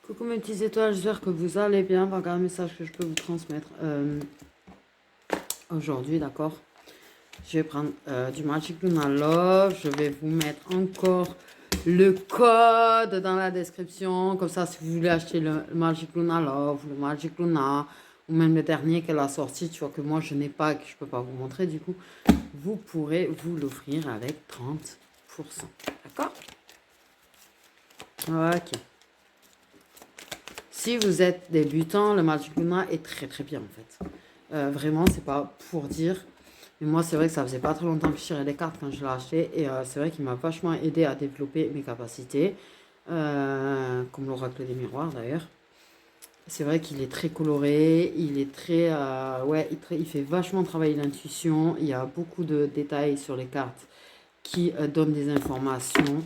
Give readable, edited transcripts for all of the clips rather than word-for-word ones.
Coucou mes petites étoiles, j'espère que vous allez bien. Voilà un message que je peux vous transmettre aujourd'hui, d'accord. Je vais prendre du Magic Luna Love. Je vais vous mettre encore le code dans la description. Comme ça, si vous voulez acheter le Magic Luna Love, le Magic Luna, ou même le dernier qu'elle a sorti, tu vois, que moi je n'ai pas, que je peux pas vous montrer, du coup, vous pourrez vous l'offrir avec 30%. D'accord? Ok. Si vous êtes débutant, le Magic Luna est très très bien en fait. Vraiment, c'est pas pour dire. Mais moi, c'est vrai que ça faisait pas très longtemps que je tirais les cartes quand je l'ai acheté. Et c'est vrai qu'il m'a vachement aidé à développer mes capacités. Comme l'oracle des miroirs d'ailleurs. C'est vrai qu'il est très coloré. Il est très. Ouais, il fait vachement travailler l'intuition. Il y a beaucoup de détails sur les cartes qui donnent des informations.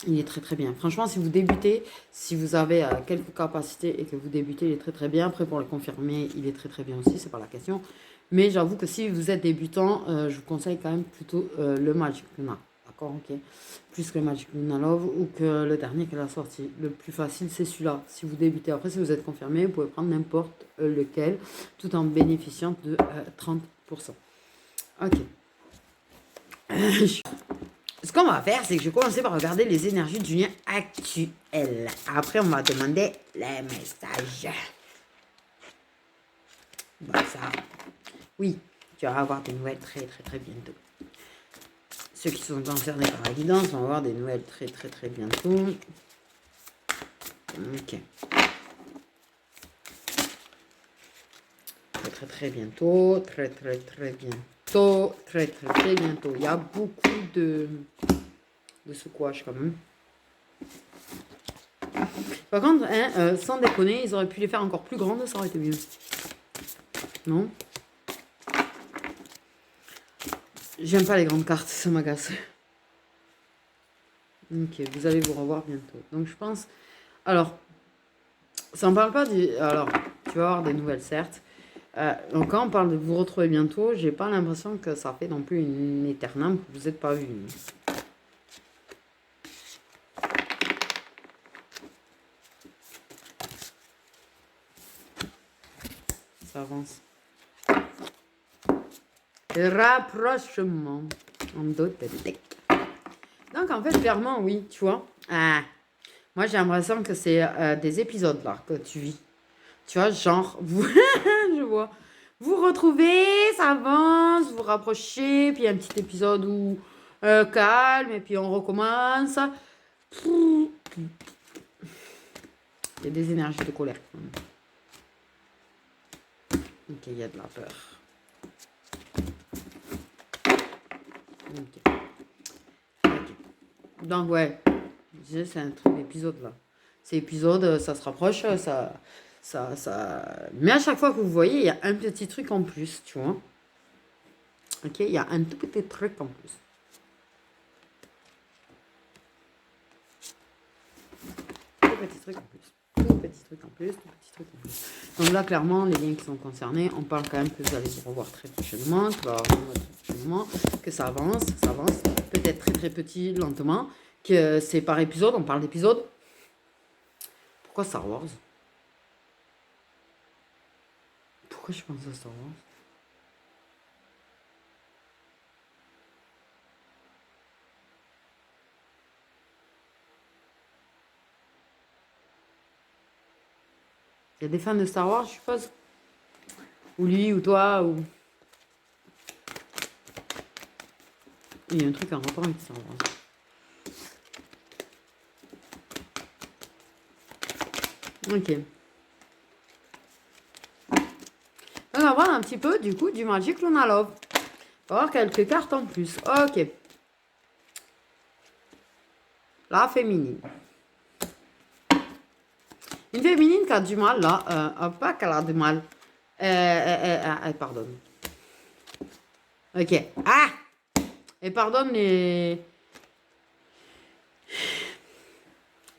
Il est très très bien. Franchement, si vous débutez, si vous avez quelques capacités et que vous débutez, il est très très bien. Après, pour le confirmer, il est très très bien aussi, c'est pas la question. Mais j'avoue que si vous êtes débutant, je vous conseille quand même plutôt le Magic Luna. D'accord, ok. Plus que le Magic Luna Love ou que le dernier qu'elle a sorti. Le plus facile, c'est celui-là. Si vous débutez, après, si vous êtes confirmé, vous pouvez prendre n'importe lequel, tout en bénéficiant de 30%. Ok. Ce qu'on va faire, c'est que je vais commencer par regarder les énergies du lien actuel. Après, on va demander les messages. Bon, ça, oui, tu vas avoir des nouvelles très, très, très bientôt. Ceux qui sont concernés par la guidance vont avoir des nouvelles très, très, très bientôt. Ok. Très, très, très bientôt. Très, très, très bientôt. Très, très, très bientôt. Il y a beaucoup de secouages quand même. Par contre, hein, sans déconner, ils auraient pu les faire encore plus grandes, ça aurait été mieux. Non? J'aime pas les grandes cartes, ça m'agace. Ok, vous allez vous revoir bientôt. Donc je pense... Alors, ça ne parle pas du... Alors, tu vas avoir des nouvelles, certes. Donc quand on parle de vous retrouver bientôt, j'ai pas l'impression que ça fait non plus une éternelle que vous n'êtes pas vu. Ça avance. Rapprochement. En d'autres donc en fait, clairement, oui, tu vois. Moi, j'ai l'impression que c'est des épisodes là que tu vis. Tu vois, genre, vous, je vois. Vous retrouvez, ça avance, vous rapprochez, puis il y a un petit épisode où calme, et puis on recommence. Il y a des énergies de colère. Ok, il y a de la peur. Ok. Donc, ouais, je disais, c'est un truc d'épisode là. Ces épisodes, ça se rapproche, ça... Mais à chaque fois que vous voyez, il y a un petit truc en plus, tu vois. Ok, il y a un tout petit truc en plus. Tout petit truc en plus. Tout petit truc en plus, tout petit truc en plus. Donc là, clairement, les liens qui sont concernés, on parle quand même que vous allez vous revoir très prochainement, que, très prochainement, que ça avance, peut-être très très petit, lentement, que c'est par épisode, on parle d'épisode. Pourquoi Star Wars? Pourquoi je pense à Star Wars? Il y a des fans de Star Wars, je suppose? Ou lui, ou toi, ou... Il y a un truc en rapport avec Star Wars. Ok. On va voir un petit peu, du coup, du Magic Luna Love. On va voir quelques cartes en plus. Ok. La féminine. Une féminine qui a du mal, là. Pas qu'elle a du mal. Elle pardonne. Ok. Ah! Elle pardonne les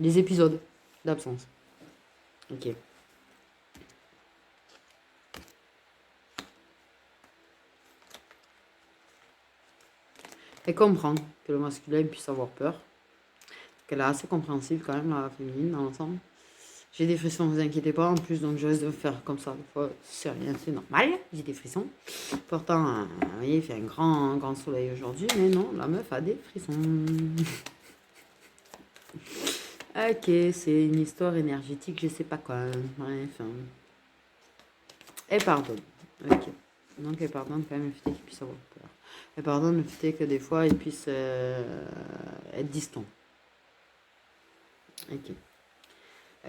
épisodes d'absence. Ok. Elle comprend que le masculin puisse avoir peur. Qu'elle est assez compréhensible quand même, la féminine, dans l'ensemble. J'ai des frissons, vous inquiétez pas. En plus, donc je risque de me faire comme ça. Des fois, c'est rien, c'est normal. J'ai des frissons. Pourtant, vous voyez, il fait un grand soleil aujourd'hui. Mais non, la meuf a des frissons. Ok, c'est une histoire énergétique, je sais pas quoi. Bref. Elle pardonne. Ok. Donc elle pardonne quand même le fait qu'il puisse avoir peur. Elle pardonne le fait que des fois il puisse être distant. Ok.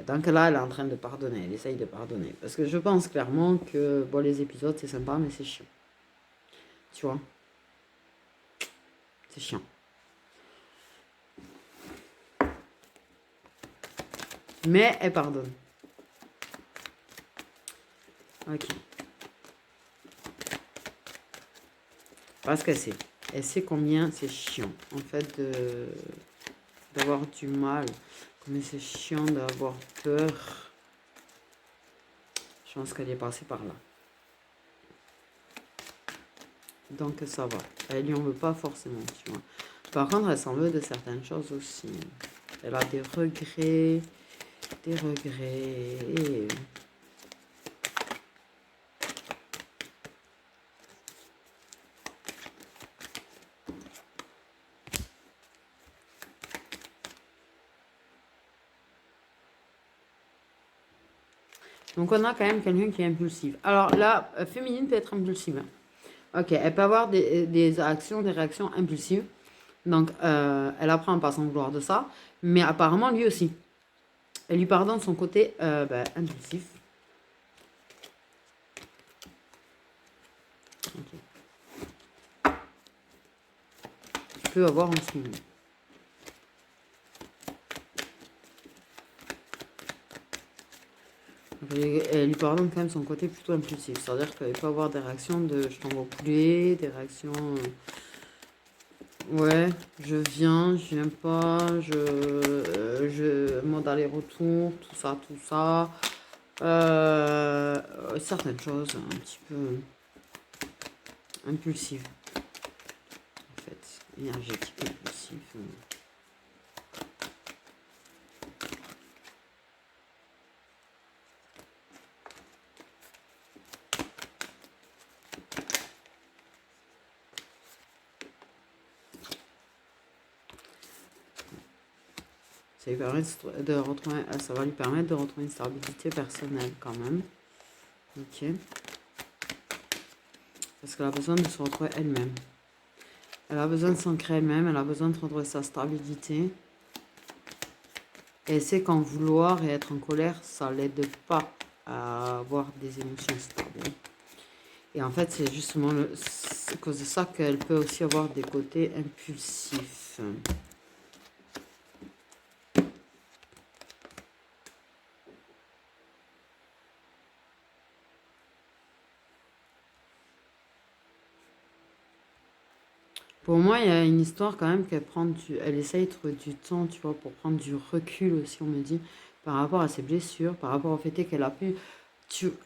Donc là, elle est en train de pardonner, elle essaye de pardonner. Parce que je pense clairement que bon, les épisodes, c'est sympa, mais c'est chiant. Tu vois? C'est chiant. Mais elle pardonne. Ok. Parce qu'elle sait. Elle sait combien c'est chiant, en fait, d'avoir du mal. Combien c'est chiant d'avoir peur. Je pense qu'elle est passée par là. Donc ça va. Elle lui en veut pas forcément, tu vois. Par contre, elle s'en veut de certaines choses aussi. Elle a des regrets. Des regrets. Donc on a quand même quelqu'un qui est impulsif. Alors là, féminine peut être impulsive. Ok, elle peut avoir des actions, des réactions impulsives. Donc elle apprend pas s'en vouloir de ça. Mais apparemment lui aussi. Elle lui pardonne son côté impulsif. Ok. Tu peux avoir en ce moment. Elle lui pardonne quand même son côté plutôt impulsif. C'est-à-dire qu'elle peut avoir des réactions de je t'envoie poulet, des réactions. Ouais, je viens pas, je mode aller-retour, tout ça, tout ça. Certaines choses un petit peu impulsives, en fait, énergétiques, impulsives. Ça lui permet de retrouver, ça va lui permettre de retrouver une stabilité personnelle quand même. Ok. Parce qu'elle a besoin de se retrouver elle-même. Elle a besoin de s'ancrer elle-même, elle a besoin de retrouver sa stabilité. Et elle sait qu'en vouloir et être en colère, ça l'aide pas à avoir des émotions stables. Et en fait, c'est justement à cause de ça qu'elle peut aussi avoir des côtés impulsifs. Pour moi, il y a une histoire quand même elle essaye de trouver du temps, tu vois, pour prendre du recul aussi, on me dit, par rapport à ses blessures, par rapport au fait qu'elle a pu...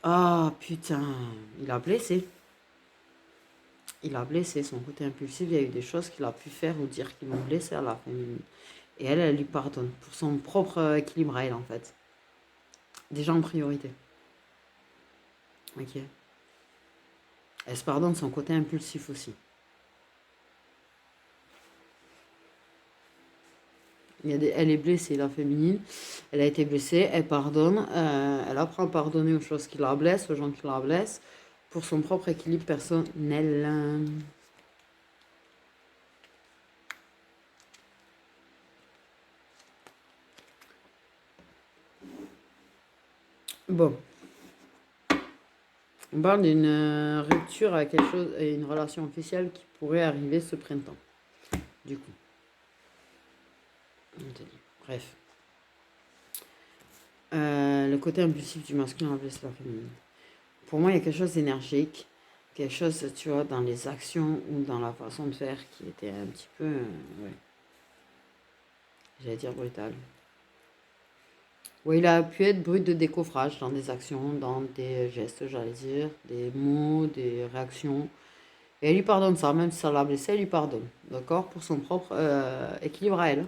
Ah, putain, il a blessé. Il a blessé son côté impulsif, il y a eu des choses qu'il a pu faire ou dire qui l'ont blessé à la fin. Et elle lui pardonne pour son propre équilibre à elle, en fait. Déjà en priorité. Ok. Elle se pardonne son côté impulsif aussi. Elle est blessée, la féminine. Elle a été blessée, elle pardonne. Elle apprend à pardonner aux choses qui la blessent, aux gens qui la blessent, pour son propre équilibre personnel. Bon. On parle d'une rupture à quelque chose, et une relation officielle qui pourrait arriver ce printemps. Du coup. On te dit. Bref. Le côté impulsif du masculin blesse la féminine. Pour moi, il y a quelque chose d'énergique, quelque chose, tu vois, dans les actions ou dans la façon de faire qui était un petit peu, ouais, j'allais dire brutal. Oui, il a pu être brut de décoffrage dans des actions, dans des gestes, j'allais dire, des mots, des réactions. Et elle lui pardonne ça, même si ça l'a blessé, elle lui pardonne. D'accord? Pour son propre équilibre à elle.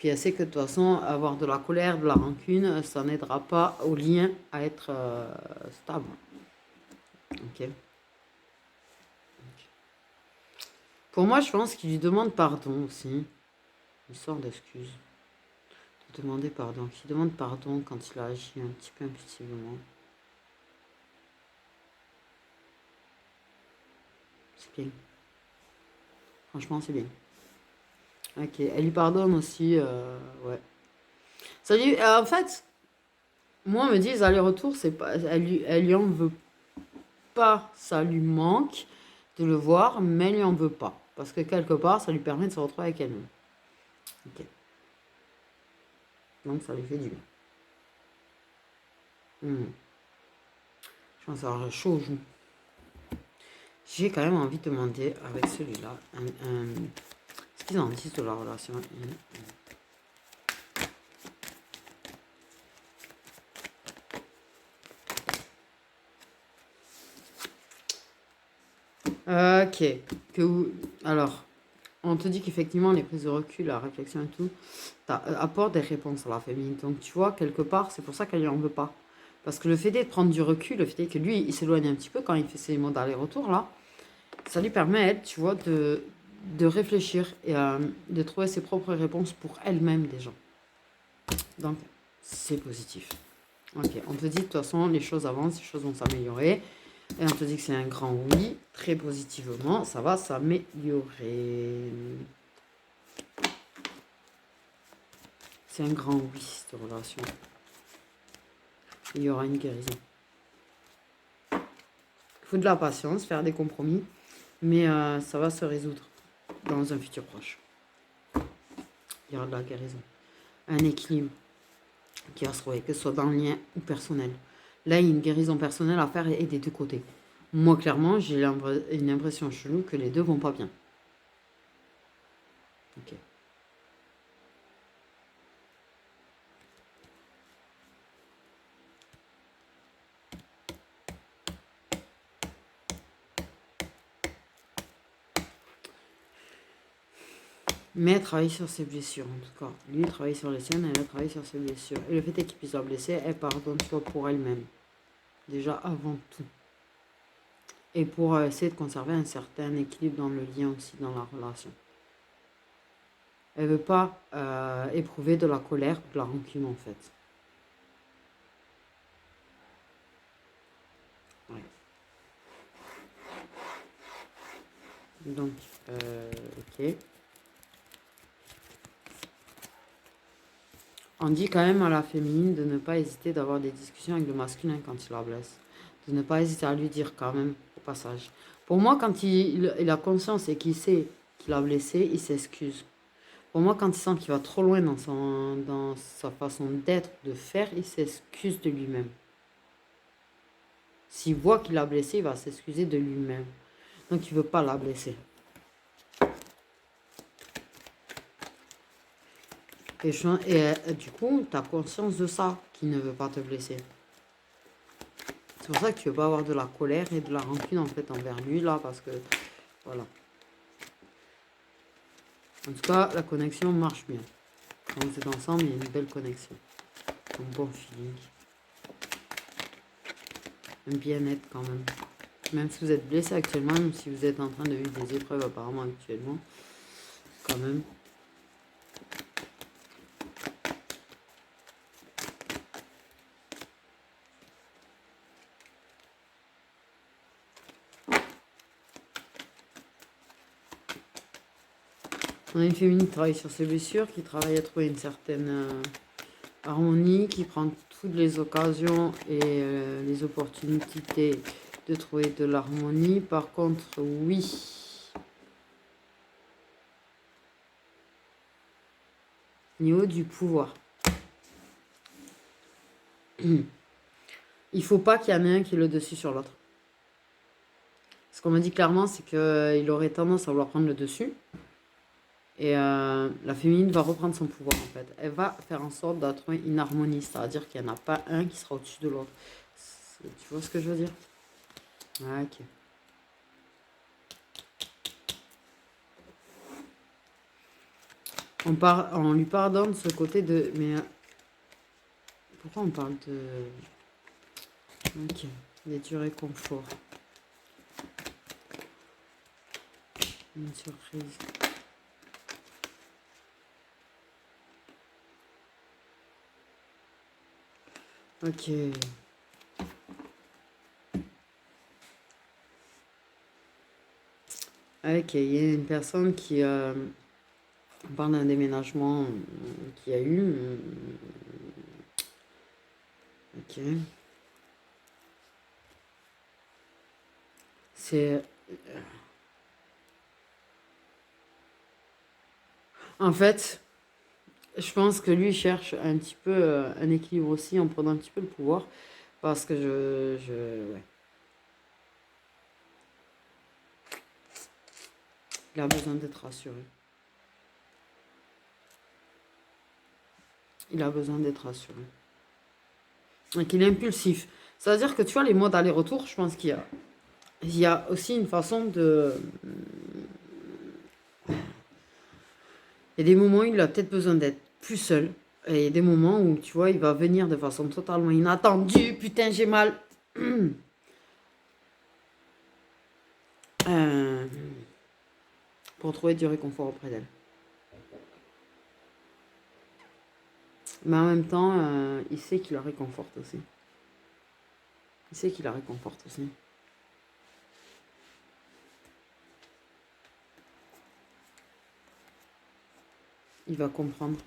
Puis elle sait que de toute façon, avoir de la colère, de la rancune, ça n'aidera pas au lien à être stable. Ok. Pour moi, je pense qu'il lui demande pardon aussi. Une sorte d'excuse. De demander pardon. Qu'il demande pardon quand il a agi un petit peu impulsivement. C'est bien. Franchement, c'est bien. Ok. Elle lui pardonne aussi. Ouais. Ça lui, en fait, moi, on me dit les allers-retours, c'est pas, elle lui en veut pas. Ça lui manque de le voir, mais elle lui en veut pas. Parce que quelque part, ça lui permet de se retrouver avec elle-même. Ok. Donc, ça lui fait du bien. Je pense avoir chaud au joue. J'ai quand même envie de demander avec celui-là ce qu'ils en disent de la relation. Ok. Alors, on te dit qu'effectivement, les prises de recul, la réflexion et tout, apportent des réponses à la féminine. Donc, tu vois, quelque part, c'est pour ça qu'elle lui en veut pas. Parce que le fait de prendre du recul, le fait que lui, il s'éloigne un petit peu quand il fait ses mots d'aller-retour, là, ça lui permet, elle, tu vois, de réfléchir et de trouver ses propres réponses pour elle-même déjà. Donc, c'est positif. Ok, on te dit de toute façon, les choses avancent, les choses vont s'améliorer. Et on te dit que c'est un grand oui, très positivement, ça va s'améliorer. C'est un grand oui, cette relation. Il y aura une guérison. Il faut de la patience, faire des compromis, mais ça va se résoudre dans un futur proche. Il y aura de la guérison. Un équilibre qui va se trouver, que ce soit dans le lien ou personnel. Là, il y a une guérison personnelle à faire et des deux côtés. Moi, clairement, j'ai une impression chelou que les deux vont pas bien. Ok. Mais travailler sur ses blessures, en tout cas. Lui, il travaille sur les siennes, elle a travaillé sur ses blessures. Et le fait est qu'il puisse la blesser, elle pardonne soit pour elle-même. Déjà avant tout. Et pour essayer de conserver un certain équilibre dans le lien aussi, dans la relation. Elle ne veut pas éprouver de la colère ou de la rancune, en fait. Ouais. Donc, ok. On dit quand même à la féminine de ne pas hésiter d'avoir des discussions avec le masculin quand il la blesse. De ne pas hésiter à lui dire quand même au passage. Pour moi, quand il a conscience et qu'il sait qu'il a blessé, il s'excuse. Pour moi, quand il sent qu'il va trop loin dans sa façon d'être, de faire, il s'excuse de lui-même. S'il voit qu'il l'a blessé, il va s'excuser de lui-même. Donc, il ne veut pas la blesser. Et du coup, tu as conscience de ça, qu'il ne veut pas te blesser. C'est pour ça que tu ne veux pas avoir de la colère et de la rancune en fait envers lui là, parce que voilà. En tout cas, la connexion marche bien. Quand vous êtes ensemble, il y a une belle connexion. Un bon feeling. Un bien-être quand même. Même si vous êtes blessé actuellement, même si vous êtes en train de vivre des épreuves apparemment actuellement, quand même. On a une féminine qui travaille sur ses blessures, qui travaille à trouver une certaine harmonie, qui prend toutes les occasions et les opportunités de trouver de l'harmonie. Par contre, oui. Niveau du pouvoir. Il faut pas qu'il y en ait un qui ait le dessus sur l'autre. Ce qu'on me dit clairement, c'est qu'il aurait tendance à vouloir prendre le dessus. Et la féminine va reprendre son pouvoir en fait. Elle va faire en sorte de trouver une harmonie. C'est-à-dire qu'il n'y en a pas un qui sera au-dessus de l'autre. Tu vois ce que je veux dire? Ah, ok. On lui pardonne ce côté de... Mais pourquoi on parle de... Ok, des durées confort. Une surprise. Ok. Ok, il y a une personne qui parle d'un déménagement qu'il y a eu. Ok. C'est... En fait, je pense que lui il cherche un petit peu un équilibre aussi en prenant un petit peu le pouvoir. Parce que ouais. Il a besoin d'être rassuré. Il a besoin d'être rassuré. Et qu'il est impulsif. C'est-à-dire que tu vois, les mots d'aller-retour, je pense il y a aussi une façon de... Il y a des moments où il a peut-être besoin d'être plus seul. Et il y a des moments où, tu vois, il va venir de façon totalement inattendue. Putain, j'ai mal. Pour trouver du réconfort auprès d'elle. Mais en même temps, il sait qu'il la réconforte aussi. Il sait qu'il la réconforte aussi. Il va comprendre.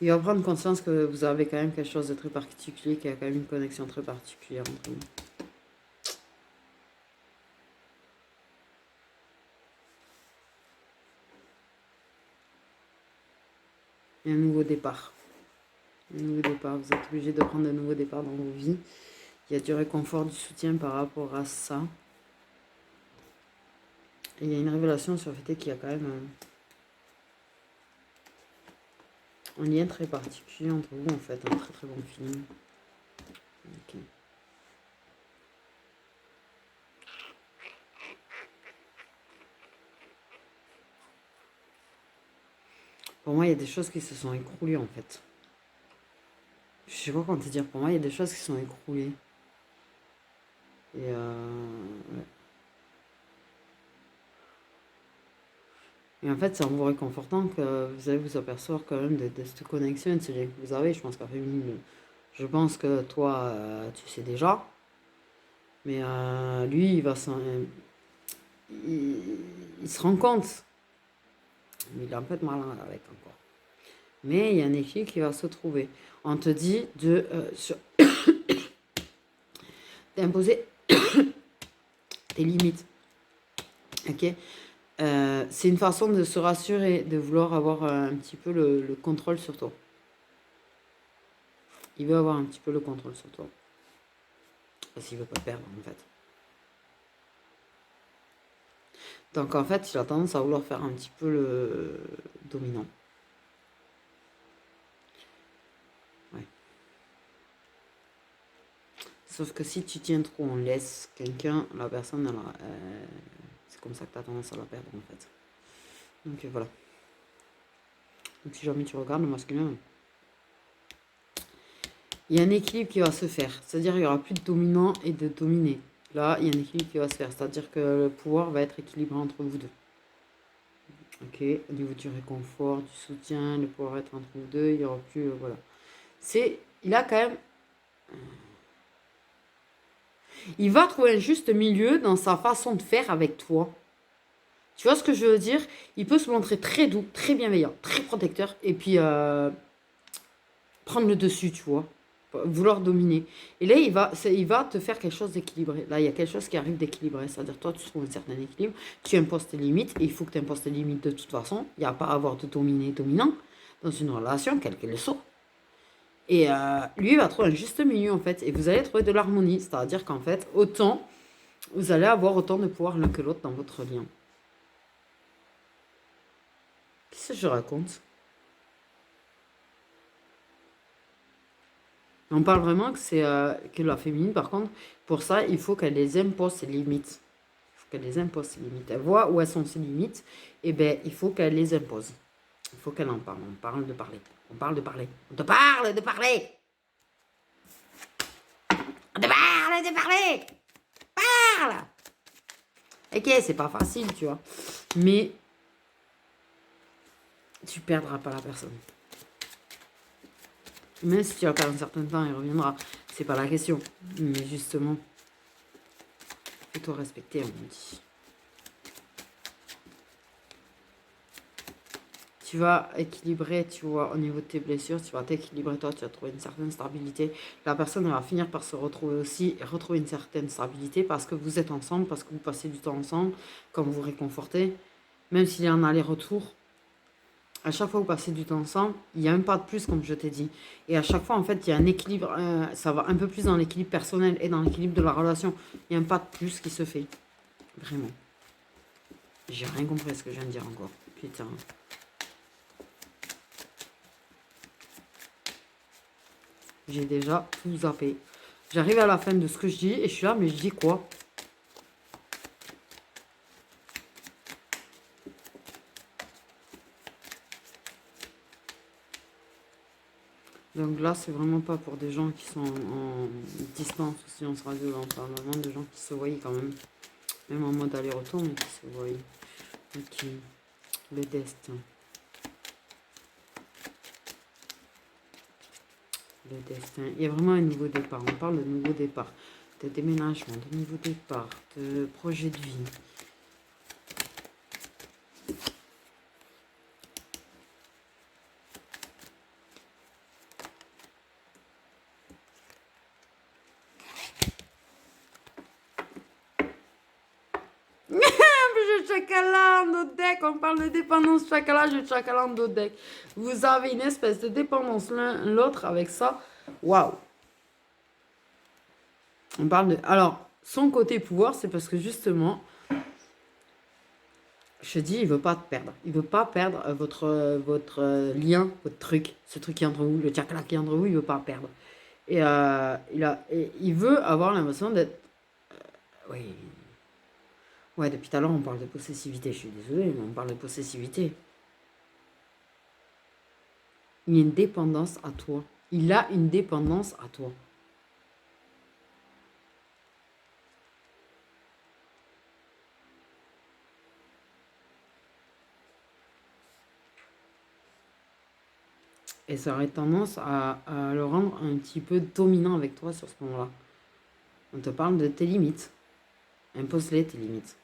Il va prendre conscience que vous avez quand même quelque chose de très particulier, qu'il y a quand même une connexion très particulière entre vous. Et un nouveau départ. Un nouveau départ. Vous êtes obligé de prendre un nouveau départ dans vos vies. Il y a du réconfort, du soutien par rapport à ça. Et il y a une révélation sur le fait qu'il y a quand même un lien très particulier entre vous, en fait. Un très très bon feeling. Ok. Pour moi, il y a des choses qui se sont écroulées, en fait. Je sais pas comment te dire. Pour moi, il y a des choses qui sont écroulées. Et ouais. Et en fait, c'est en vous réconfortant que vous allez vous apercevoir quand même de cette connexion, de ce lien que vous avez. Je pense qu'à féminine, je pense que toi, tu sais déjà. Mais lui, il se rend compte. Mais il est un peu de mal avec encore. Mais il y a un équilibre qui va se trouver. On te dit d'imposer tes limites. Ok. C'est une façon de se rassurer, de vouloir avoir un petit peu le contrôle sur toi. Il veut avoir un petit peu le contrôle sur toi. Parce qu'il veut pas perdre, en fait. Donc, en fait, il a tendance à vouloir faire un petit peu le dominant. Ouais. Sauf que si tu tiens trop, on laisse quelqu'un, la personne, c'est comme ça que tu as tendance à la perdre, en fait. Donc, voilà. Donc, si jamais tu regardes le masculin, il y a un équilibre qui va se faire. C'est-à-dire qu'il n'y aura plus de dominant et de dominé. Là, il y a un équilibre qui va se faire. C'est-à-dire que le pouvoir va être équilibré entre vous deux. Ok, au niveau du réconfort, du soutien, le pouvoir va être entre vous deux. Il n'y aura plus... voilà. Il a quand même... Il va trouver un juste milieu dans sa façon de faire avec toi. Tu vois ce que je veux dire? Il peut se montrer très doux, très bienveillant, très protecteur. Et puis... prendre le dessus, tu vois. Vouloir dominer. Et là, il va te faire quelque chose d'équilibré. Là, il y a quelque chose qui arrive d'équilibré. C'est-à-dire, toi, tu trouves un certain équilibre, tu imposes tes limites, et il faut que tu imposes tes limites de toute façon. Il n'y a pas à avoir de dominé-dominant dans une relation, quelle qu'elle soit. Et lui, il va trouver un juste milieu, en fait. Et vous allez trouver de l'harmonie. C'est-à-dire qu'en fait, autant, vous allez avoir autant de pouvoir l'un que l'autre dans votre lien. Qu'est-ce que je raconte? On parle vraiment que c'est que la féminine, par contre, pour ça, il faut qu'elle les impose ses limites. qu'elle les impose, ses limites. Elle voit où elles sont ses limites, et bien, il faut qu'elle les impose. Il faut qu'elle en parle. On parle de parler. On parle de parler. On te parle de parler. On te parle de parler. Parle. Ok, c'est pas facile, tu vois. Mais tu perdras pas la personne. Même si tu vas perdre un certain temps, il reviendra. C'est pas la question. Mais justement, fais-toi respecter, on me dit. Tu vas équilibrer, tu vois, au niveau de tes blessures, tu vas t'équilibrer, toi, tu vas trouver une certaine stabilité. La personne elle va finir par se retrouver aussi et retrouver une certaine stabilité parce que vous êtes ensemble, parce que vous passez du temps ensemble, quand vous réconfortez. Même s'il y a un aller-retour, à chaque fois que vous passez du temps ensemble, il y a un pas de plus, comme je t'ai dit. Et à chaque fois, en fait, il y a un équilibre, ça va un peu plus dans l'équilibre personnel et dans l'équilibre de la relation. Il y a un pas de plus qui se fait. Vraiment. J'ai rien compris à ce que je viens de dire encore. Putain. J'ai déjà tout zappé. J'arrive à la fin de ce que je dis et je suis là, mais je dis quoi? Donc là, c'est vraiment pas pour des gens qui sont en distance ou silence radio. Là, on parle vraiment de gens qui se voient quand même. Même en mode aller-retour, mais qui se voient. Ok. Le destin. Le destin. Il y a vraiment un nouveau départ. On parle de nouveau départ. De déménagement, de nouveau départ, de projet de vie. Chakaland au deck, on parle de dépendance chacalage de chakaland au deck. Vous avez une espèce de dépendance l'un l'autre avec ça. Waouh. On parle de. Alors, son côté pouvoir, c'est parce que justement, je te dis, il veut pas te perdre. Il veut pas perdre votre lien, votre truc, ce truc qui est entre vous, le chakra qui est entre vous, il veut pas perdre. Et il veut avoir l'impression d'être. Oui. Ouais, depuis tout à l'heure, on parle de possessivité. Je suis désolée, mais on parle de possessivité. Il y a une dépendance à toi. Il a une dépendance à toi. Et ça aurait tendance à le rendre un petit peu dominant avec toi sur ce moment-là. On te parle de tes limites. Impose-les tes limites.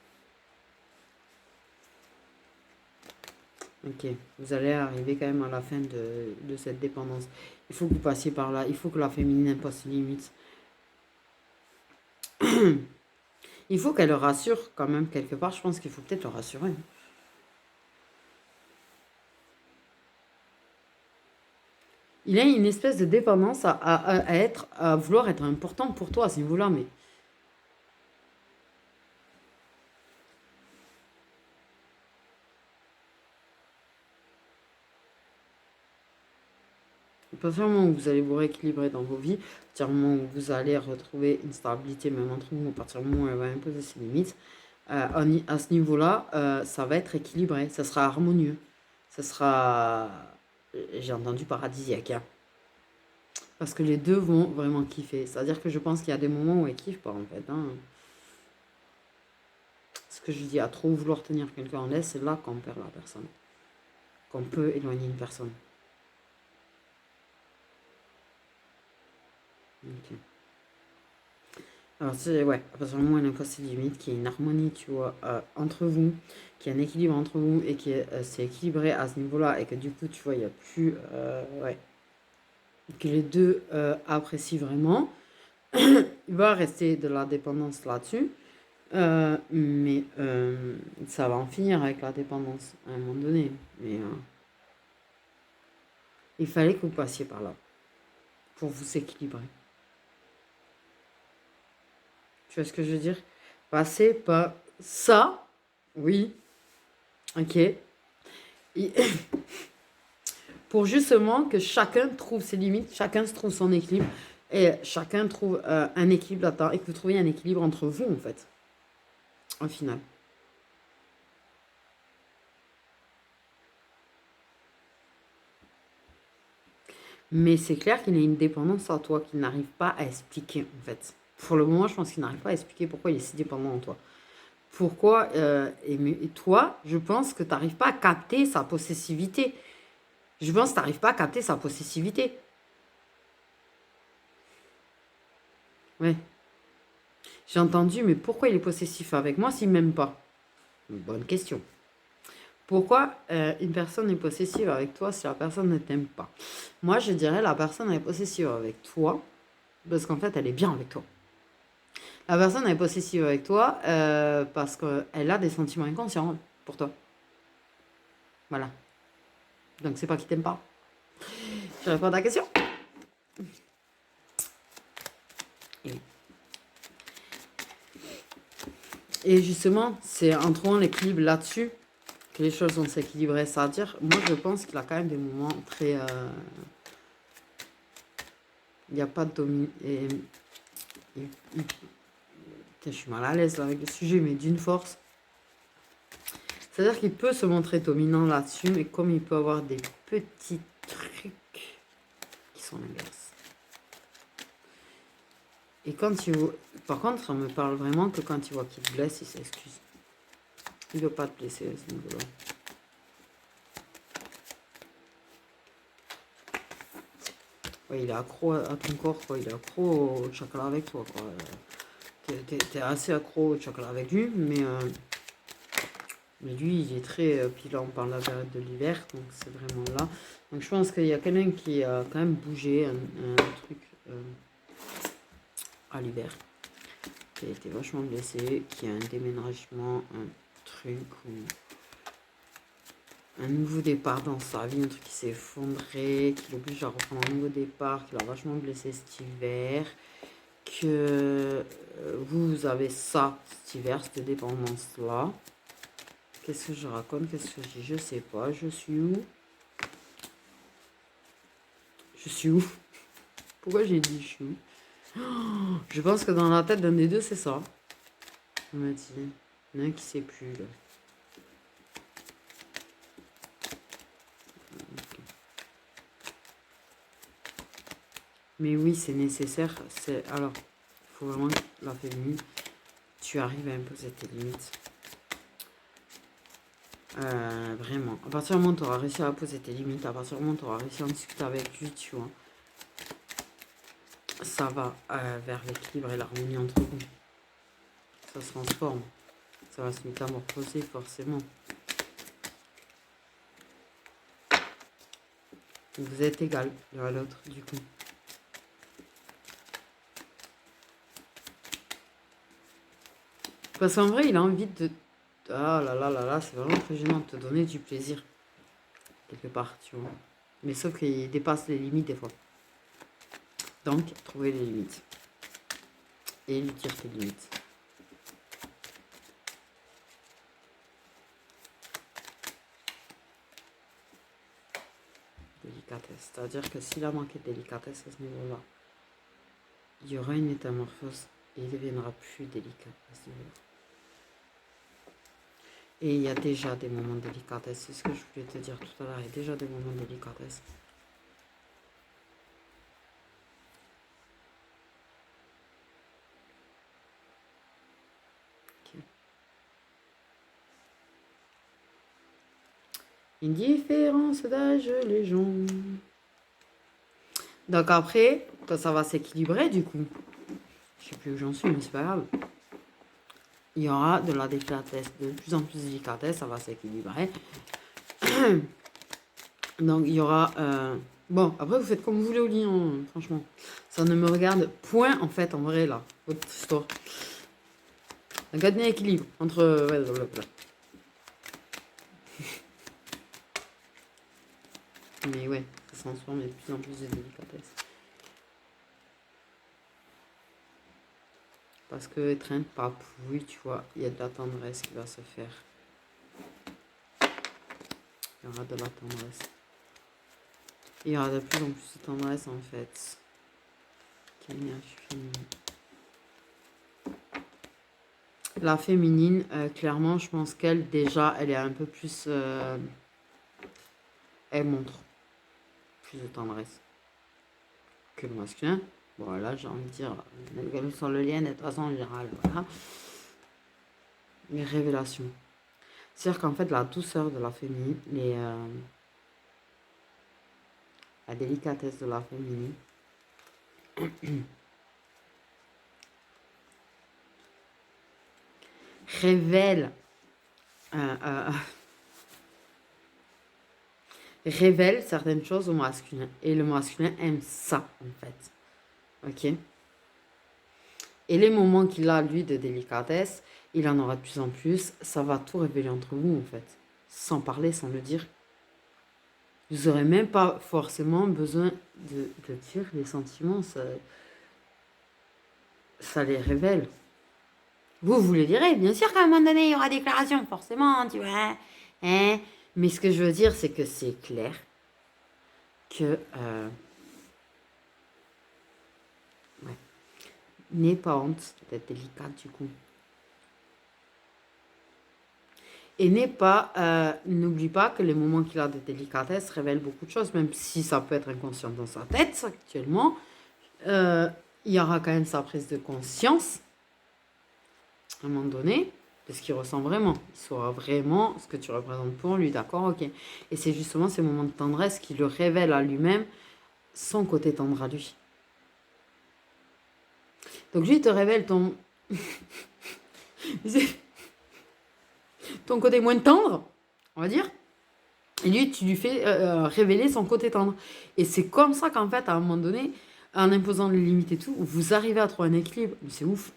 Ok, vous allez arriver quand même à la fin de cette dépendance. Il faut que vous passiez par là. Il faut que la féminine impose ses limites. Il faut qu'elle le rassure quand même quelque part. Je pense qu'il faut peut-être le rassurer. Il a une espèce de dépendance à vouloir être important pour toi à ce niveau-là, mais... À partir du moment où vous allez vous rééquilibrer dans vos vies, à partir du moment où vous allez retrouver une stabilité même entre vous, à partir du moment où elle va imposer ses limites, à ce niveau-là, ça va être équilibré, ça sera harmonieux, ça sera, j'ai entendu paradisiaque, hein. Parce que les deux vont vraiment kiffer. C'est-à-dire que je pense qu'il y a des moments où elles kiffent pas en fait, hein. Ce que je dis, à trop vouloir tenir quelqu'un en laisse, c'est là qu'on perd la personne, qu'on peut éloigner une personne. Ok. Alors, c'est, ouais, à partir du moment où elle impose ses limites, qu'il y ait une harmonie, tu vois, entre vous, qu'il y ait un équilibre entre vous et que c'est équilibré à ce niveau-là et que du coup, tu vois, il n'y a plus, ouais, que les deux apprécient vraiment, il va rester de la dépendance là-dessus, mais ça va en finir avec la dépendance à un moment donné. Mais il fallait que vous passiez par là pour vous équilibrer. Tu vois ce que je veux dire? Passer par ça, oui, ok. Pour justement que chacun trouve ses limites, chacun se trouve son équilibre et chacun trouve un équilibre là-dedans et que vous trouviez un équilibre entre vous en fait. au final. Mais c'est clair qu'il a une dépendance à toi qu'il n'arrive pas à expliquer, en fait. Pour le moment, je pense qu'il n'arrive pas à expliquer pourquoi il est si dépendant en toi. Pourquoi et toi, je pense que tu n'arrives pas à capter sa possessivité. Je pense que tu n'arrives pas à capter sa possessivité. Ouais. J'ai entendu, mais pourquoi il est possessif avec moi s'il ne m'aime pas? Une bonne question. Pourquoi une personne est possessive avec toi si la personne ne t'aime pas? Moi, je dirais la personne est possessive avec toi parce qu'en fait, elle est bien avec toi. La personne est possessive avec toi parce qu'elle a des sentiments inconscients pour toi. Voilà. Donc, c'est pas qu'il t'aime pas. Je réponds à ta question. Et justement, c'est en trouvant l'équilibre là-dessus que les choses vont s'équilibrer. C'est-à-dire, moi, je pense qu'il a quand même des moments très... il n'y a pas de je suis mal à l'aise là, avec le sujet, mais d'une force. C'est-à-dire qu'il peut se montrer dominant là-dessus, mais comme il peut avoir des petits trucs qui sont l'inverse. Et quand il... Par contre, ça me parle vraiment que quand il voit qu'il te blesse, il s'excuse. Il ne veut pas te blesser à ce niveau-là. Ouais, il est accro à ton corps, quoi. Il est accro au chocolat avec toi, quoi. T'es assez accro au chocolat avec lui, mais lui, il est très... puis là, on parle de la période de l'hiver, donc c'est vraiment là. Donc je pense qu'il y a quelqu'un qui a quand même bougé un truc à l'hiver. Qui a été vachement blessé, qui a un déménagement, un truc ou un nouveau départ dans sa vie, un truc qui s'est effondré, qui l'oblige à reprendre un nouveau départ, qui l'a vachement blessé cet hiver, que vous avez ça cet hiver, cette dépendance-là. Qu'est-ce que je raconte? Qu'est-ce que je dis? Je sais pas. Je suis où? Je suis où? Pourquoi j'ai dit je suis où? Oh, je pense que dans la tête d'un des deux, c'est ça. On m'a dit. Il y en a un qui sait plus, là. Mais oui, c'est nécessaire. Alors, il faut vraiment que la féminine, tu arrives à imposer tes limites. Vraiment. À partir du moment où tu auras réussi à poser tes limites, à partir du moment où tu auras réussi à en discuter avec lui, tu vois, ça va vers l'équilibre et l'harmonie entre vous. Ça se transforme. Ça va se métamorphoser forcément. Vous êtes égal l'un à l'autre, du coup. Parce qu'en vrai, il a envie de... Ah là là là là, c'est vraiment très gênant de te donner du plaisir. Quelque part, tu vois. Mais sauf qu'il dépasse les limites des fois. Donc, trouver les limites. Et lui dire tes limites. Délicatesse. C'est-à-dire que s'il a manqué de délicatesse à ce niveau-là, il y aura une métamorphose et il ne deviendra plus délicat à ce niveau-là. Et il y a déjà des moments de délicatesse. C'est ce que je voulais te dire tout à l'heure. Il y a déjà des moments de délicatesse. Okay. Une différence d'âge, les gens. Donc après, quand ça va s'équilibrer, du coup, je sais plus où j'en suis, mais c'est pas grave. Il y aura de la délicatesse, de plus en plus de délicatesse, ça va s'équilibrer. Donc il y aura... Bon, après vous faites comme vous voulez au lit, hein, franchement. Ça ne me regarde point, en fait, en vrai, là, votre histoire. Donc un équilibre entre... Ouais, blablabla. Mais ouais, ça se transforme, il y a de plus en plus de délicatesse. Parce que être un papouille, tu vois, il y a de la tendresse qui va se faire. Il y aura de la tendresse. Il y aura de plus en plus de tendresse en fait. Quelle énergie féminine. La féminine, clairement, je pense qu'elle, déjà, elle est un peu plus... elle montre plus de tendresse que le masculin. Bon, là, j'ai envie de dire, sur le lien, de toute façon, en général, voilà. Les révélations. C'est-à-dire qu'en fait, la douceur de la féminine, la délicatesse de la féminine, révèle, révèle certaines choses au masculin. Et le masculin aime ça, en fait. Ok? Et les moments qu'il a, lui, de délicatesse, il en aura de plus en plus. Ça va tout révéler entre vous, en fait. Sans parler, sans le dire. Vous n'aurez même pas forcément besoin de dire les sentiments. Ça les révèle. Vous les direz. Bien sûr qu'à un moment donné, il y aura déclaration, forcément, tu vois. Hein? Mais ce que je veux dire, c'est que c'est clair que... ouais. N'aie pas honte d'être délicate, du coup. Et n'oublie pas que les moments qu'il a de délicatesse révèlent beaucoup de choses, même si ça peut être inconscient dans sa tête actuellement. Il y aura quand même sa prise de conscience à un moment donné de ce qu'il ressent vraiment. Il saura vraiment ce que tu représentes pour lui, d'accord, ok. Et c'est justement ces moments de tendresse qui le révèlent à lui-même son côté tendre à lui. Donc lui, il te révèle ton... ton côté moins tendre, on va dire. Et lui, tu lui fais révéler son côté tendre. Et c'est comme ça qu'en fait, à un moment donné, en imposant les limites et tout, vous arrivez à trouver un équilibre. C'est ouf.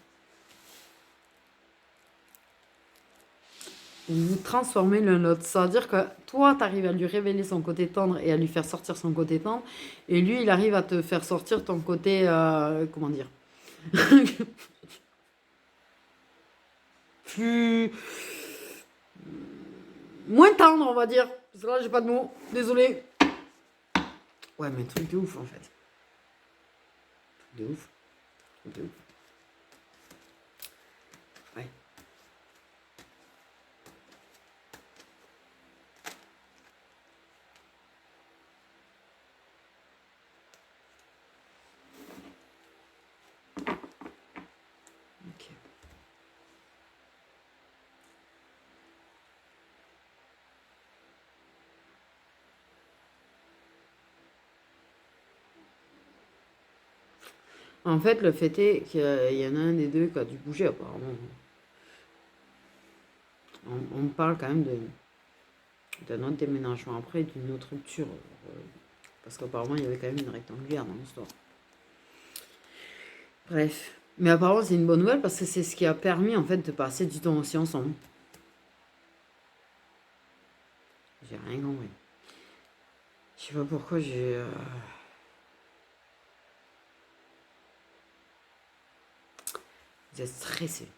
Vous vous transformez l'un l'autre. Ça veut dire que toi, tu arrives à lui révéler son côté tendre et à lui faire sortir son côté tendre. Et lui, il arrive à te faire sortir ton côté... comment dire plus... moins tendre, on va dire. Parce que là, j'ai pas de mots. Désolé. Ouais, mais truc de ouf, en fait. Truc de ouf. Truc de ouf. Ouais. Ok. En fait, le fait est qu'il y en a un des deux qui a dû bouger, apparemment. On parle quand même d'un autre déménagement après, d'une autre rupture. Parce qu'apparemment, il y avait quand même une rectangulaire dans l'histoire. Bref. Mais apparemment, c'est une bonne nouvelle parce que c'est ce qui a permis, en fait, de passer du temps aussi ensemble. J'ai rien compris. Je sais pas pourquoi j'ai... Vous êtes stressé.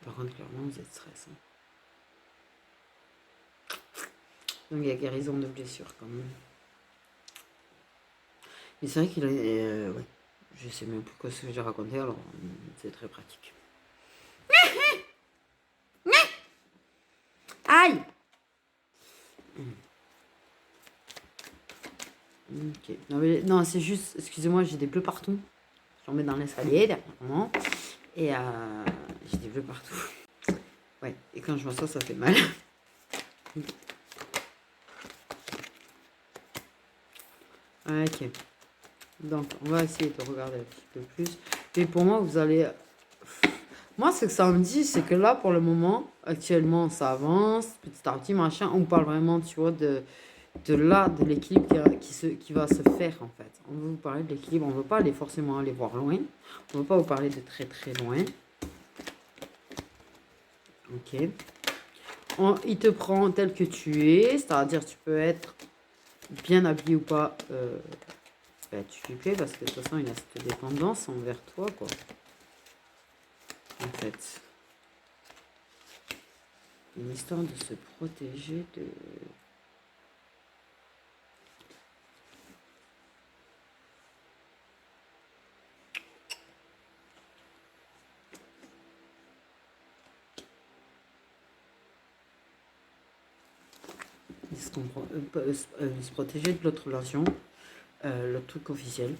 Par contre, clairement, vous êtes stressé. Donc, il y a guérison de blessures quand même. Mais c'est vrai qu'il a... ouais. Je sais même plus quoi ce que j'ai raconté, alors c'est très pratique. Aïe! Ok. Non, c'est juste... Excusez-moi, j'ai des bleus partout. J'en mets dans l'escalier, derrière moi. Et j'ai des bleus partout. Ouais, et quand je vois ça, ça fait mal. Ok. Donc, on va essayer de regarder un petit peu plus. Mais pour moi, vous allez... Moi, ce que ça me dit, c'est que là, pour le moment, actuellement, ça avance, petit à petit, machin. On parle vraiment, tu vois, de l'équilibre qui va se faire, en fait. On veut vous parler de l'équilibre. On ne veut pas forcément aller voir loin. On ne veut pas vous parler de très, très loin. Ok. Il te prend tel que tu es, c'est-à-dire tu peux être bien habillé ou pas, tu lui plais parce que de toute façon il a cette dépendance envers toi, quoi. En fait, une histoire de se protéger de... se protéger de l'autre relation, l'autre truc officiel.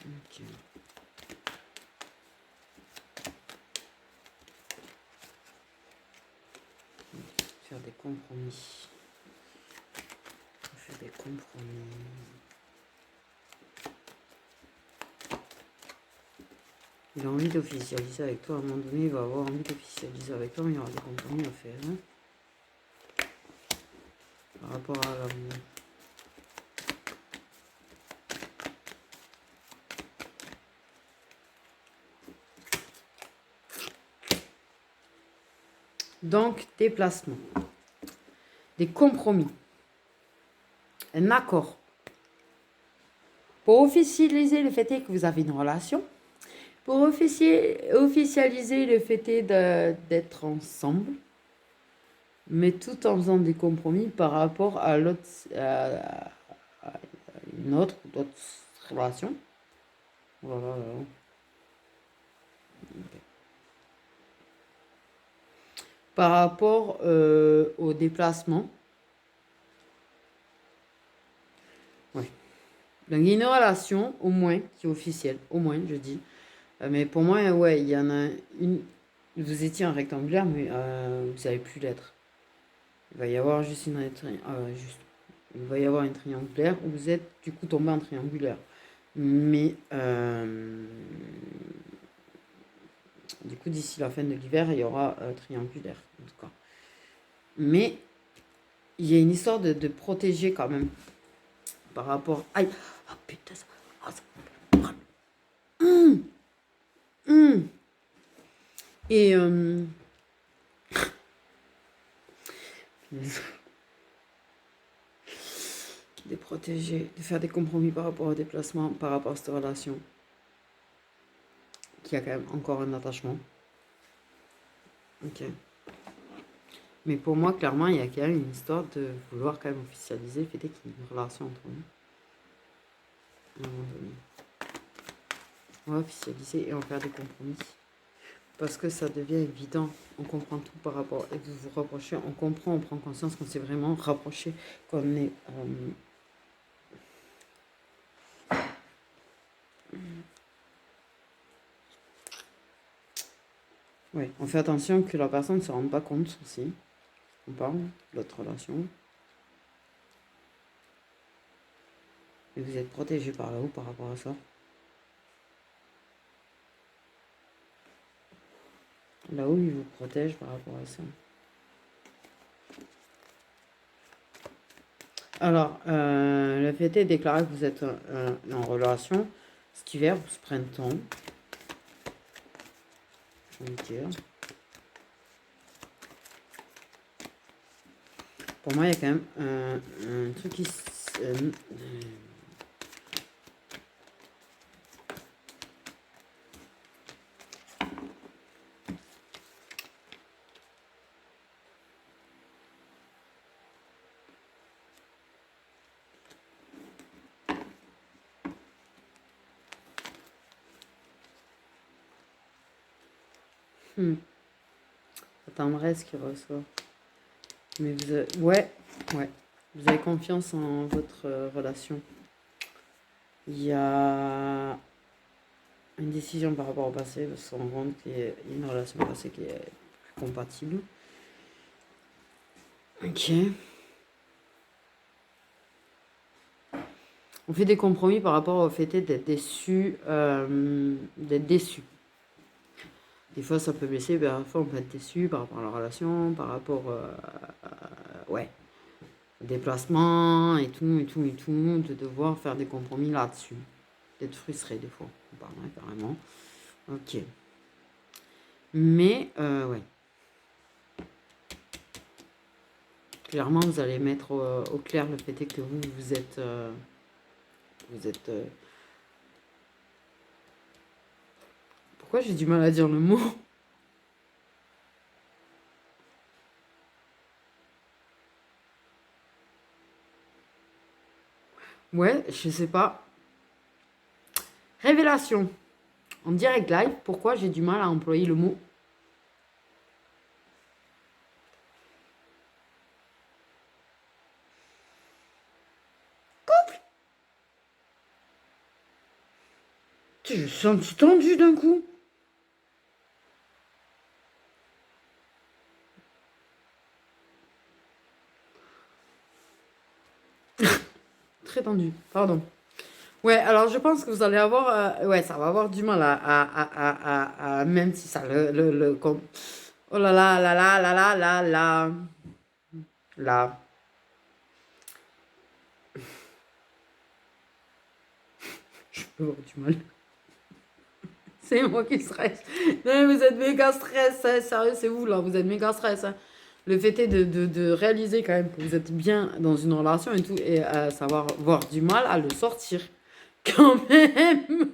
Ok. Faire des compromis. Faire des compromis. Il a envie d'officialiser avec toi. À un moment donné, il va avoir envie d'officialiser avec toi, mais il y aura des compromis à faire. Hein, par rapport à l'amour. Donc, déplacement. Des compromis. Un accord. Pour officialiser le fait que vous avez une relation. Pour officialiser le fait d'être ensemble. Mais tout en faisant des compromis par rapport à l'autre, à une autre ou d'autres relations. Voilà. Okay. Par rapport au déplacement. Oui. Donc, il y a une relation, au moins, qui est officielle. Au moins, je dis. Mais pour moi, ouais, il y en a une. Vous étiez en rectangulaire, mais vous n'avez plus l'être. Il va y avoir juste une il va y avoir une triangulaire où vous êtes du coup tombé en triangulaire. Mais du coup, d'ici la fin de l'hiver, il y aura triangulaire, en tout cas. Mais il y a une histoire de protéger quand même par rapport. Aïe! Oh putain, ça. Et de protéger, de faire des compromis par rapport au déplacement, par rapport à cette relation qui a quand même encore un attachement. Ok. Mais pour moi, clairement, il y a quand même une histoire de vouloir quand même officialiser le fait qu'il y ait une relation entre nous. À un moment donné. On va officialiser et on va faire des compromis. Parce que ça devient évident. On comprend tout par rapport. Et vous vous rapprochez, on comprend, on prend conscience qu'on s'est vraiment rapproché, qu'on est... Ouais, on fait attention que la personne ne se rende pas compte aussi. On parle de l'autre relation. Et vous êtes protégé par là-haut par rapport à ça. Là-haut, il vous protège par rapport à ça. Alors, le fait est déclaré que vous êtes en relation cet hiver ou ce printemps. Je vais dire. Pour moi, il y a quand même un truc qui... La tendresse qui ressort. Mais vous avez... Ouais. Vous avez confiance en votre relation. Il y a une décision par rapport au passé. Vous se rendez compte qu'il y a une relation passée qui est plus compatible. Ok. On fait des compromis par rapport au fait d'être déçu. Des fois, ça peut blesser, parfois, on peut être déçu par rapport à la relation, par rapport au déplacement et tout, de devoir faire des compromis là-dessus. D'être frustré, des fois, on parlerait carrément. Ok. Mais, ouais. Clairement, vous allez mettre au clair le fait que vous êtes... Pourquoi j'ai du mal à dire le mot? Ouais, je sais pas. Révélation. En direct live, pourquoi j'ai du mal à employer le mot? Je me sens tendu d'un coup. Très tendu, pardon. Ouais, alors je pense que vous allez avoir... ouais, ça va avoir du mal même si ça oh là là là là là là là là. Là. Je peux avoir du mal. C'est moi qui stresse. Non, mais vous êtes méga stress, hein, sérieux, c'est vous là, vous êtes méga stress. Hein. Le fait est de réaliser quand même que vous êtes bien dans une relation et tout, et savoir avoir du mal à le sortir. Quand même.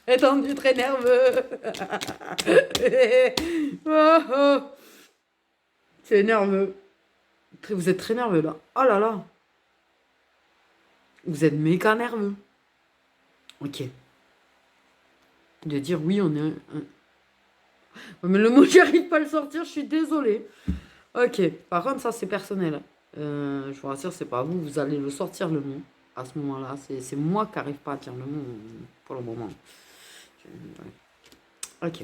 Très tendu, très nerveux. Oh, oh. C'est nerveux. Vous êtes très nerveux là. Oh là là. Vous êtes méga nerveux. Ok. De dire oui, on est mais le mot, j'arrive pas à le sortir, je suis désolée. Ok. Par contre, ça, c'est personnel. Je vous rassure, c'est pas vous. Vous allez le sortir, le mot. À ce moment-là, c'est moi qui n'arrive pas à dire le mot pour le moment. Ok.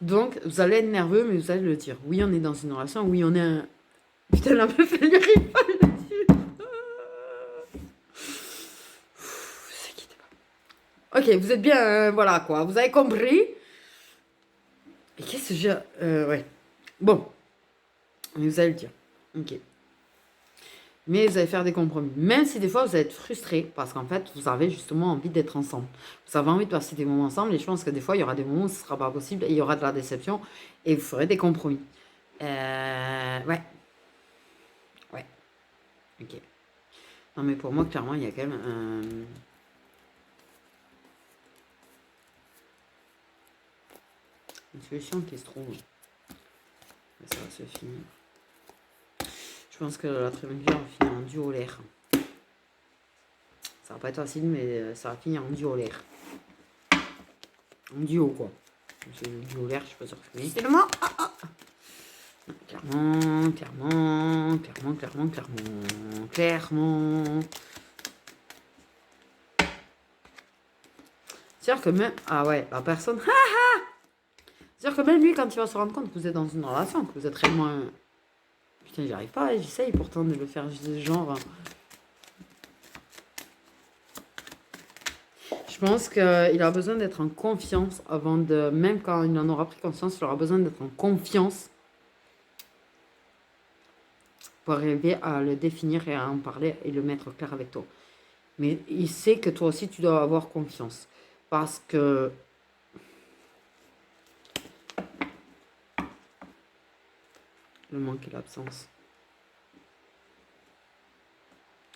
Donc, vous allez être nerveux, mais vous allez le dire. Oui, on est dans une relation. Oui, on est un... Putain, la meuf, elle n'arrive pas à le dire. Ok, vous êtes bien... voilà, quoi. Vous avez compris. Et qu'est-ce que j'ai... ouais. Bon. Mais vous allez le dire. Ok. Mais vous allez faire des compromis. Même si des fois, vous allez être frustré. Parce qu'en fait, vous avez justement envie d'être ensemble. Vous avez envie de passer des moments ensemble. Et je pense que des fois, il y aura des moments où ce ne sera pas possible. Et il y aura de la déception. Et vous ferez des compromis. Ouais. Ouais. Ok. Non, mais pour moi, clairement, il y a quand même une solution qui se trouve. Mais ça va se finir. Je pense que la très bonne vie va finir en duo l'air. Ça va pas être facile, mais ça va finir en duo l'air. En duo, quoi. C'est le duo l'air, je suis pas sûre que c'est le mot. Clairement, clairement, clairement, clairement, clairement, clairement. C'est-à-dire que même... Ah ouais, la personne... C'est-à-dire que même lui, quand il va se rendre compte que vous êtes dans une relation, que vous êtes réellement... Putain, j'y arrive pas, j'essaye pourtant de le faire genre... Je pense qu'il a besoin d'être en confiance avant de... Même quand il en aura pris conscience, il aura besoin d'être en confiance pour arriver à le définir et à en parler et le mettre clair avec toi. Mais il sait que toi aussi, tu dois avoir confiance. Parce que... Le manque et l'absence.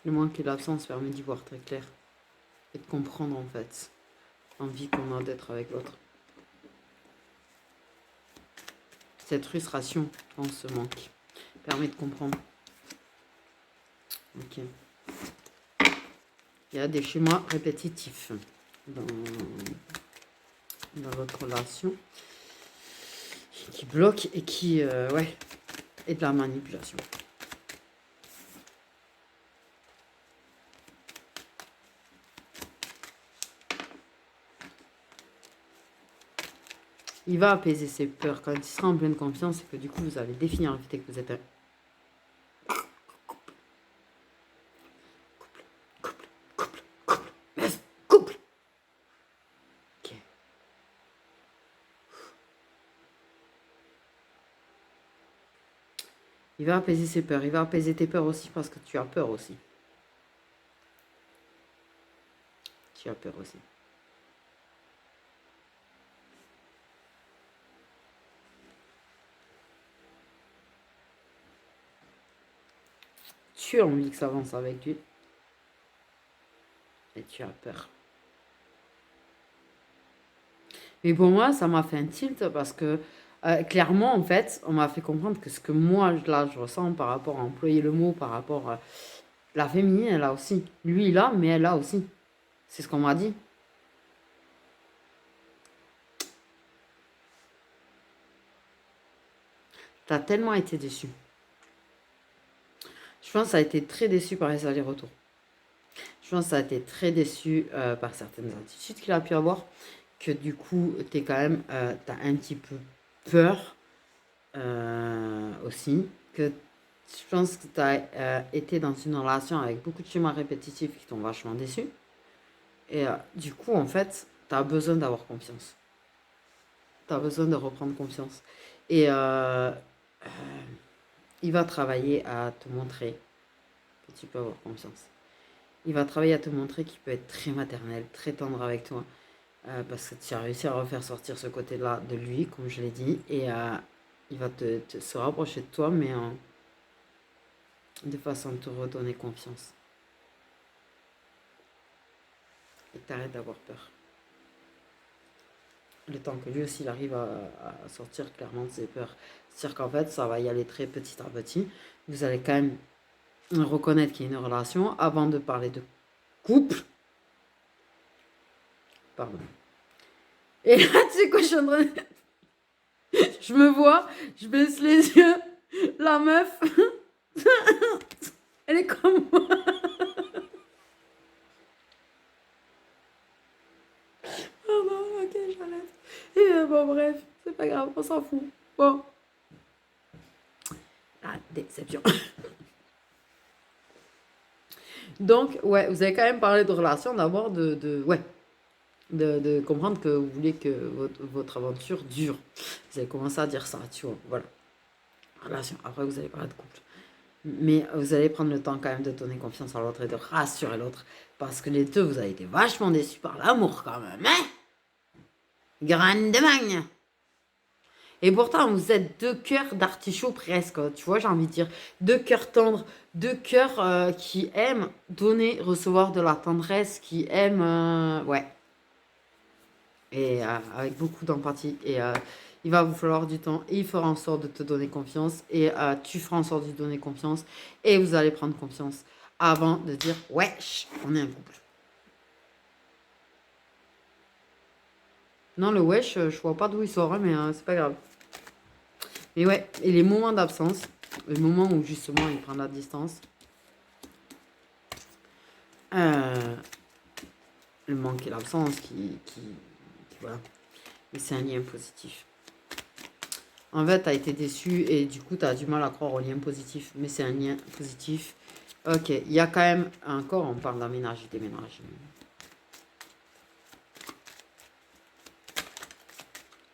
Le manque et l'absence permet d'y voir très clair. Et de comprendre, en fait, l'envie qu'on a d'être avec l'autre. Cette frustration dans ce manque permet de comprendre. Ok. Il y a des schémas répétitifs dans votre relation qui bloquent et qui, ouais, et de la manipulation. Il va apaiser ses peurs quand il sera en pleine confiance et que du coup vous allez définir le fait que vous êtes un couple. Ok. Il va apaiser ses peurs. Il va apaiser tes peurs aussi parce que tu as peur aussi. Tu as peur aussi. Tu as envie que ça avance avec lui. Et tu as peur. Mais pour moi, ça m'a fait un tilt parce que clairement, en fait, on m'a fait comprendre que ce que moi, là, je ressens par rapport à employer le mot, par rapport à la féminine, elle a aussi. Lui, il a, mais elle a aussi. C'est ce qu'on m'a dit. T'as tellement été déçu. Je pense que ça a été très déçu par les allers-retours. Je pense que ça a été très déçu par certaines attitudes qu'il a pu avoir, que du coup, t'es quand même, t'as un petit peu peur aussi, que je pense que tu as été dans une relation avec beaucoup de schémas répétitifs qui t'ont vachement déçu. Et du coup, en fait, tu as besoin d'avoir confiance. Tu as besoin de reprendre confiance. Et il va travailler à te montrer que tu peux avoir confiance. Il va travailler à te montrer qu'il peut être très maternel, très tendre avec toi. Parce que tu as réussi à refaire sortir ce côté-là de lui, comme je l'ai dit. Et il va se rapprocher de toi, mais de façon de te redonner confiance. Et t'arrêtes d'avoir peur. Le temps que lui aussi il arrive à sortir clairement de ses peurs. C'est-à-dire qu'en fait, ça va y aller très petit à petit. Vous allez quand même reconnaître qu'il y a une relation avant de parler de couple. Pardon. Et là, tu sais quoi, je suis en train de... Je me vois, je baisse les yeux. La meuf, elle est comme moi. Oh non, ok, j'arrête. Et bon, bref, c'est pas grave, on s'en fout. Bon. Ah, déception. Donc, ouais, vous avez quand même parlé de relation, d'abord de comprendre que vous voulez que votre aventure dure. Vous avez commencé à dire ça, tu vois, voilà. Relation, après vous allez parler de couple. Mais vous allez prendre le temps quand même de donner confiance à l'autre et de rassurer l'autre. Parce que les deux, vous avez été vachement déçus par l'amour quand même, hein? Grandement. Et pourtant, vous êtes deux cœurs d'artichaut presque, tu vois, j'ai envie de dire. Deux cœurs tendres, deux cœurs qui aiment donner, recevoir de la tendresse, qui aiment... ouais. Et avec beaucoup d'empathie. Et il va vous falloir du temps. Et il fera en sorte de te donner confiance. Et tu feras en sorte de lui donner confiance. Et vous allez prendre confiance avant de dire, wesh, on est un couple. Non, le wesh, je vois pas d'où il sort, hein, mais c'est pas grave. Mais ouais, et les moments d'absence, le moment où justement il prend la distance, le manque et l'absence voilà. Mais c'est un lien positif. En fait, tu as été déçu et du coup, tu as du mal à croire au lien positif. Mais c'est un lien positif. Ok, il y a quand même encore, on parle d'aménage et déménage.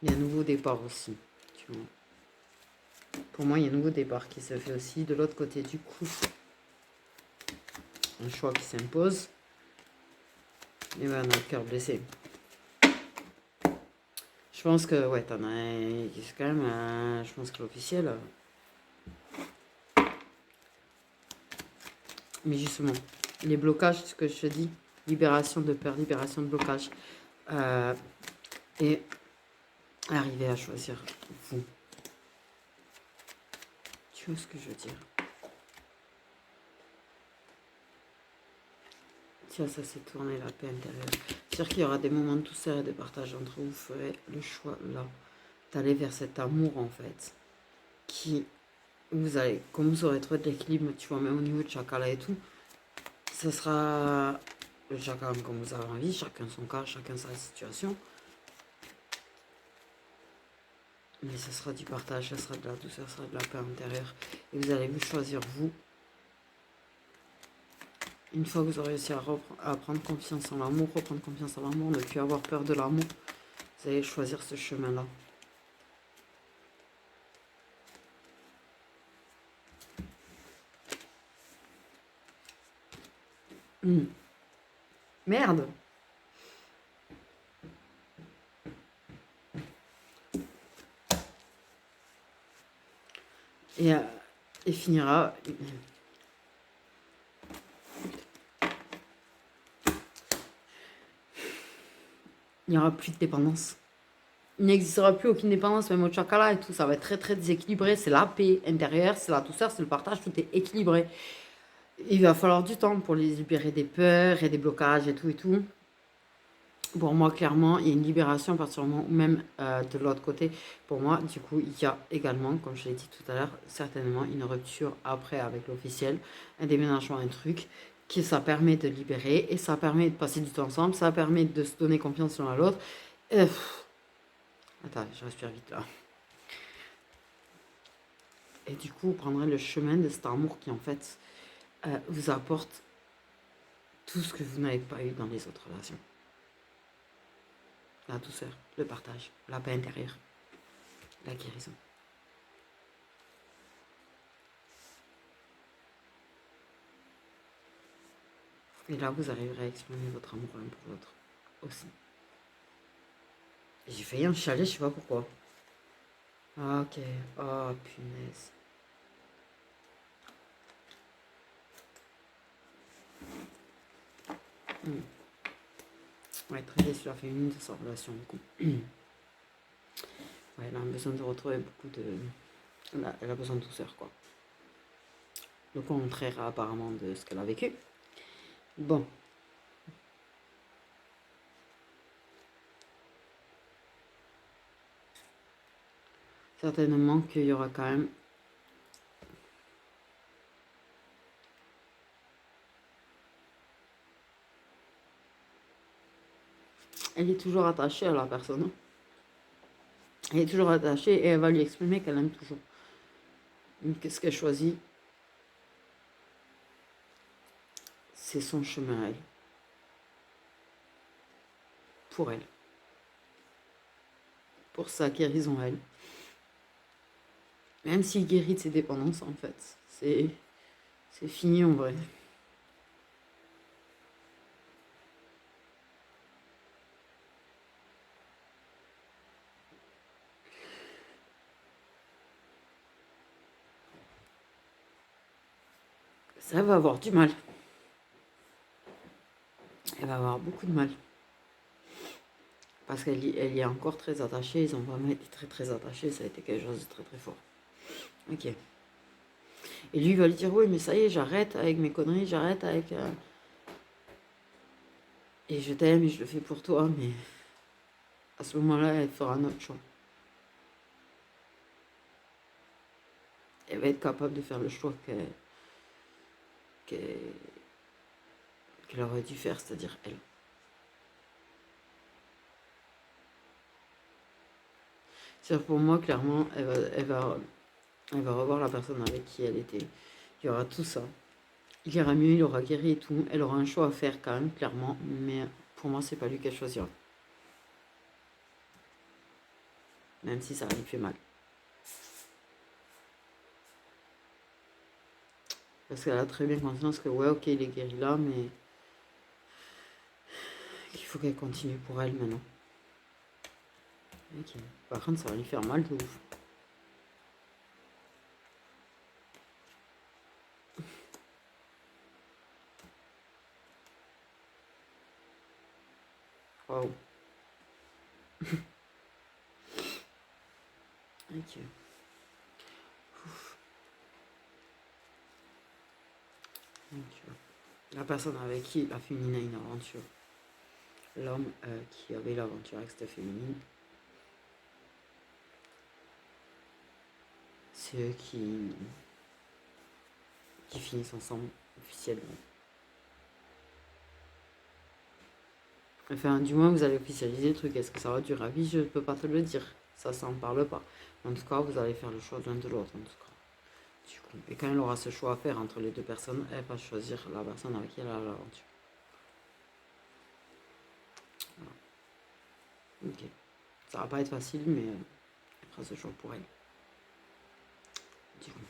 Il y a un nouveau départ aussi. Tu vois. Pour moi, il y a un nouveau départ qui se fait aussi. De l'autre côté, du coup, un choix qui s'impose. Et ben, on a le cœur blessé. Je pense que, ouais, t'en as... C'est quand même, je pense que l'officiel... Mais justement, les blocages, ce que je te dis, libération de peur, libération de blocage. Et arriver à choisir vous. Tu vois ce que je veux dire? Tiens, ça s'est tourné la paix intérieure. C'est-à-dire qu'il y aura des moments de douceur et de partage entre vous. Vous ferez le choix là d'aller vers cet amour en fait. Qui vous allez, comme vous aurez trouvé de l'équilibre, tu vois, même au niveau de chakra et tout, ce sera le chakra comme vous avez envie, chacun son cas, chacun sa situation. Mais ce sera du partage, ce sera de la douceur, ce sera de la paix intérieure. Et vous allez vous choisir vous. Une fois que vous aurez réussi à prendre confiance en l'amour, reprendre confiance en l'amour, ne plus avoir peur de l'amour, vous allez choisir ce chemin-là. Merde. Et finira... Il n'y aura plus de dépendance. Il n'existera plus aucune dépendance, même au chakra et tout. Ça va être très très déséquilibré. C'est la paix intérieure, c'est la douceur, c'est le partage, tout est équilibré. Il va falloir du temps pour les libérer des peurs et des blocages et tout et tout. Pour moi, clairement, il y a une libération à partir du moment où même de l'autre côté, pour moi, du coup, il y a également, comme je l'ai dit tout à l'heure, certainement une rupture après avec l'officiel, un déménagement, un truc qui ça permet de libérer et ça permet de passer du temps ensemble, ça permet de se donner confiance l'un à l'autre. Attends, je respire vite là. Et du coup, vous prendrez le chemin de cet amour qui en fait vous apporte tout ce que vous n'avez pas eu dans les autres relations. La douceur, le partage, la paix intérieure, la guérison. Et là, vous arriverez à exprimer votre amour l'un pour l'autre aussi. J'ai failli en chialer, je sais pas pourquoi. Ah, ok. Oh, punaise. Ouais, très déçue la féminine de sa relation. Ouais, elle a besoin de retrouver beaucoup de... Elle a besoin de douceur, quoi. Le contraire, apparemment, de ce qu'elle a vécu. Bon. Certainement qu'il y aura quand même... Elle est toujours attachée à la personne. Elle est toujours attachée et elle va lui exprimer qu'elle aime toujours. Qu'est-ce qu'elle choisit? C'est son chemin à elle. Pour elle. Pour sa guérison à elle. Même s'il guérit de ses dépendances, en fait. C'est fini en vrai. Ça va avoir du mal. Elle va avoir beaucoup de mal. Parce qu'elle y est encore très attachée. Ils ont vraiment été très très attachés. Ça a été quelque chose de très très fort. Ok. Et lui, il va lui dire, oui, mais ça y est, j'arrête avec mes conneries, j'arrête avec... Et je t'aime et je le fais pour toi, mais à ce moment-là, elle fera un autre choix. Elle va être capable de faire le choix qu'elle aurait dû faire, c'est-à-dire elle. C'est-à-dire pour moi, clairement, elle va revoir la personne avec qui elle était. Il y aura tout ça. Il ira mieux, il aura guéri et tout. Elle aura un choix à faire quand même, clairement. Mais pour moi, c'est pas lui qu'elle choisira. Même si ça lui fait mal. Parce qu'elle a très bien conscience que, ouais, ok, il est guéri là, mais il faut qu'elle continue pour elle maintenant. Ok. Par contre, ça va lui faire mal de ouf. Waouh. Ok. La personne avec qui la féminine a une aventure. L'homme qui avait l'aventure avec cette féminine. C'est eux qui finissent ensemble officiellement. Enfin, du moins, vous allez officialiser le truc. Est-ce que ça va durer à vie? Je ne peux pas te le dire. Ça n'en parle pas. En tout cas, vous allez faire le choix l'un de l'autre. En tout cas. Du coup. Et quand elle aura ce choix à faire entre les deux personnes, elle va choisir la personne avec qui elle a l'aventure. Voilà. Ok. Ça va pas être facile, mais elle fera ce choix pour elle. Du coup.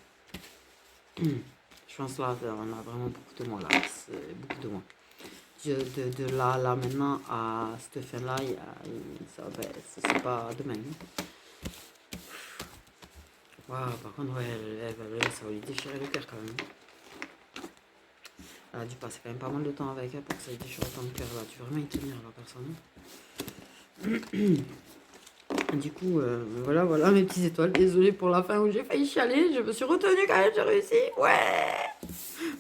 Je pense là, on a vraiment beaucoup de mois là. C'est beaucoup de mois. De là maintenant à cette fin-là, c'est pas demain. Wow, par contre, ouais, ça va lui déchirer le cœur quand même. Elle a dû passer quand même pas mal de temps avec elle pour que ça lui déchire autant le cœur. Elle a dû vraiment y tenir la personne. Du coup, voilà mes petites étoiles. Désolée pour la fin où j'ai failli chialer. Je me suis retenue quand même, j'ai réussi. Ouais!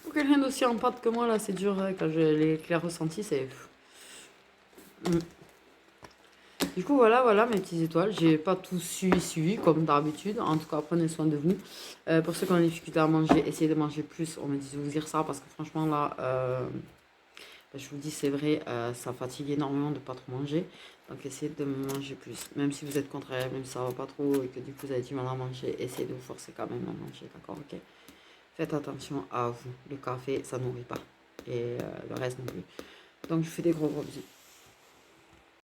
Pour quelqu'un d'aussi en pâte que moi, là, c'est dur. Quand je l'ai clair ressenti, c'est... Du coup, voilà mes petites étoiles. J'ai pas tout suivi comme d'habitude. En tout cas, prenez soin de vous. Pour ceux qui ont des difficultés à manger, essayez de manger plus. On me dit de vous dire ça parce que franchement, là, je vous dis, c'est vrai, ça fatigue énormément de pas trop manger. Donc, essayez de manger plus. Même si vous êtes contraire, même si ça va pas trop et que du coup, vous avez du mal à manger, essayez de vous forcer quand même à manger. D'accord, ok? Faites attention à vous. Le café, ça nourrit pas. Et le reste non plus. Donc, je vous fais des gros bisous.